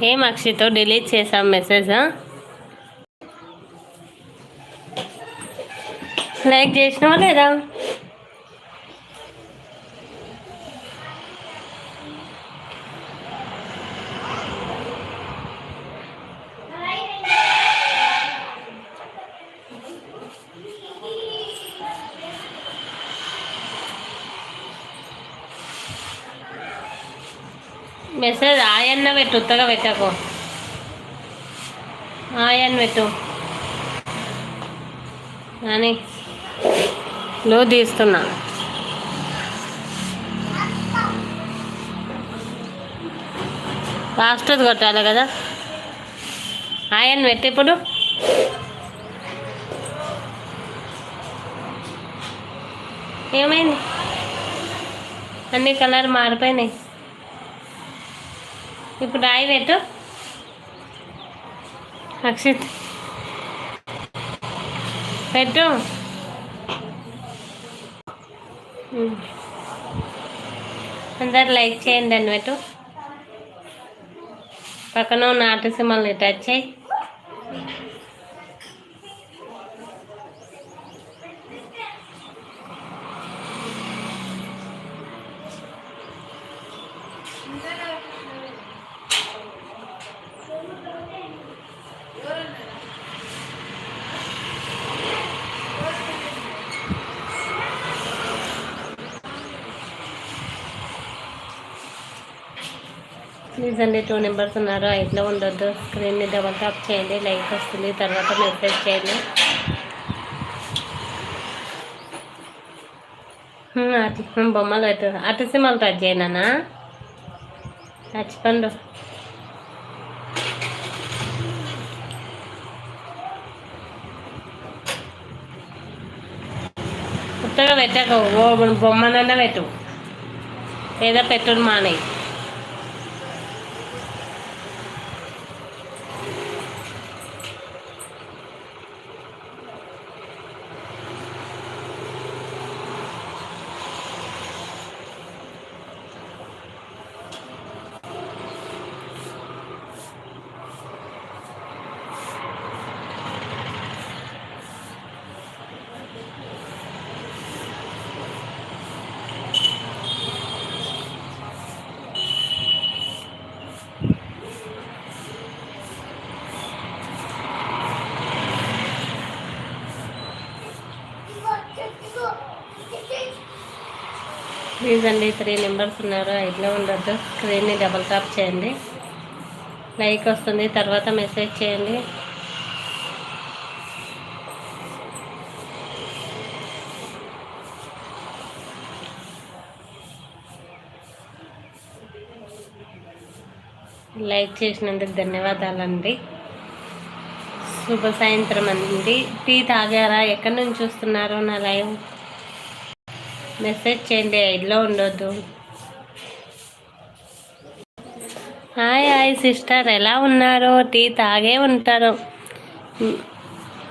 ఏం అక్షితో డిలీట్ చేసాం message. Like చేసినావా లేదా? మెసేజ్ ఆయన్న పెట్టు, ఉత్తగా పెట్టకు. ఆయన్ పెట్టు అని లో తీస్తున్నా. ఫాస్ట్ది కొట్టాలి కదా. ఆయన్ పెట్టి ఇప్పుడు ఏమైంది? అన్ని కలర్ మారిపోయినాయి. ఇప్పుడు ఆయి పెట్టు అక్షిత్, పెట్టు. అందరు లైక్ చేయండి అని పెట్టు. పక్కన ఉన్న ఆర్టిసిమల్ని టచ్ చేయి. ప్లీజ్ అండి, 2 నెంబర్స్ ఉన్నారు. ఇట్లా ఉండొద్దు. స్క్రీన్ని డబల్ టాప్ చేయండి, లైక్ వస్తుంది, తర్వాత మెసేజ్ చేయండి. బొమ్మలు పెట్టు. ఆర్టిసిమల్ టచ్ చేయనా? టచ్ పండు. కొత్తగా పెట్టకు. బొమ్మనన్నా పెట్టు, లేదా పెట్టుడు మానే. ప్లీజ్ అండి, 3 నెంబర్స్ ఉన్నారు. ఇట్లా ఉండొద్దు. స్క్రీన్ని డబల్ టాప్ చేయండి, లైక్ వస్తుంది, తర్వాత మెసేజ్ చేయండి. లైక్ చేసినందుకు ధన్యవాదాలండి. శుభ సాయంత్రం అండి. టీ తాగారా? ఎక్కడి నుంచి చూస్తున్నారు నా లైవ్? మెసేజ్ చేయండి, ఇట్లా ఉండొద్దు. హాయ్ హాయ్ సిస్టర్, ఎలా ఉన్నారు? టీ తాగే ఉంటారు.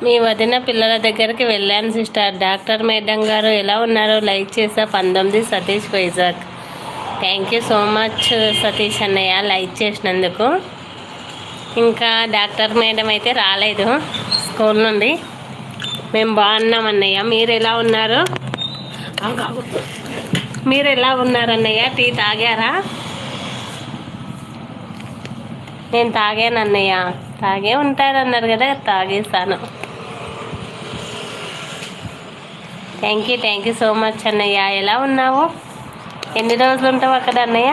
మీ వదిన పిల్లల దగ్గరికి వెళ్ళాను సిస్టర్. డాక్టర్ మేడం గారు ఎలా ఉన్నారు? లైక్ చేసా. 19 Satish Vizag. Thank you so much Satish అన్నయ్య, లైక్ చేసినందుకు. ఇంకా డాక్టర్ మేడం అయితే రాలేదు స్కూల్ నుండి. మేము బాగున్నాం అన్నయ్య, మీరు ఎలా ఉన్నారు? మీరు ఎలా ఉన్నారన్నయ్య? టీ తాగారా? నేను తాగాను అన్నయ్య. తాగే ఉంటారన్నారు కదా, తాగేసాను. థ్యాంక్ యూ సో మచ్ అన్నయ్య. ఎలా ఉన్నావు? ఎన్ని రోజులు ఉంటావు అక్కడ అన్నయ్య?